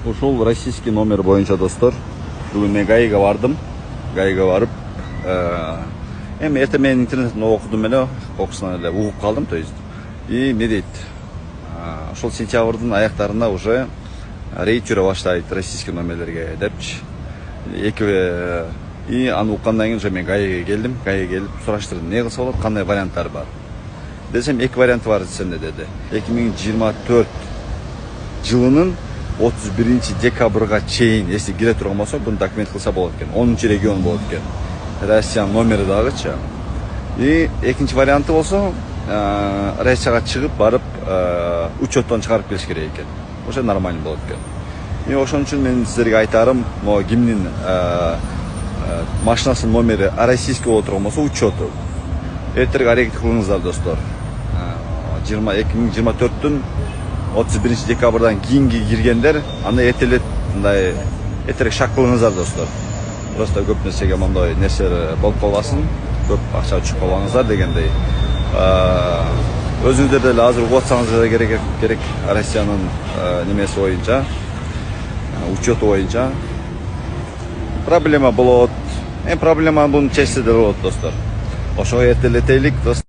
Ушул российский номер боюнча достор. Бүгүн мен ГАИга бардым. ГАИга барып, эми эртең менен интернеттен окудум эле, окусунан эле угуп калдым, то есть. И не дейт. Ошол сентябрдын аяктарында уже рейд жүрө баштайт российский номерлерге депчи. И аны уккандан кийин уже мен ГАИга келдим. ГАИга келип сураштырдым, эмне кылса болот, кандай варианттар бар. Десем, эки варианты бар десем деди. 2024 жылынын 31 декабрга чейин, если кире турган болсо, буну документ кылса болот экен. 10 регион болот экен. Россиянын номери дагычы. И экинчи варианты болсо, Россияга чыгып барып, учеттон чыгарып келиш керек экен. Ошо нормально болот экен. И ошон үчүн мен силерге айтарым, могу кимдин машинасынын номери российский боло турган болсо, учету. Эртерээк аракет кылыңыздар, достор. 2024-түн 31 декабрдан кийинки киргендер, аны эртерээк шак кылыңыздар, достор. Просто көп нерсеге мондой нерселер болуп калбасын, көп акча түшүп калбаңыздар дегендей. Өзүңүздөр деле азыр угуп атсаңыздар керек Россиянын немеси боюнча, учету боюнча. Проблема болот. Проблема буну чечсе деле болот, достор. Ошого эртелетейлик, достор.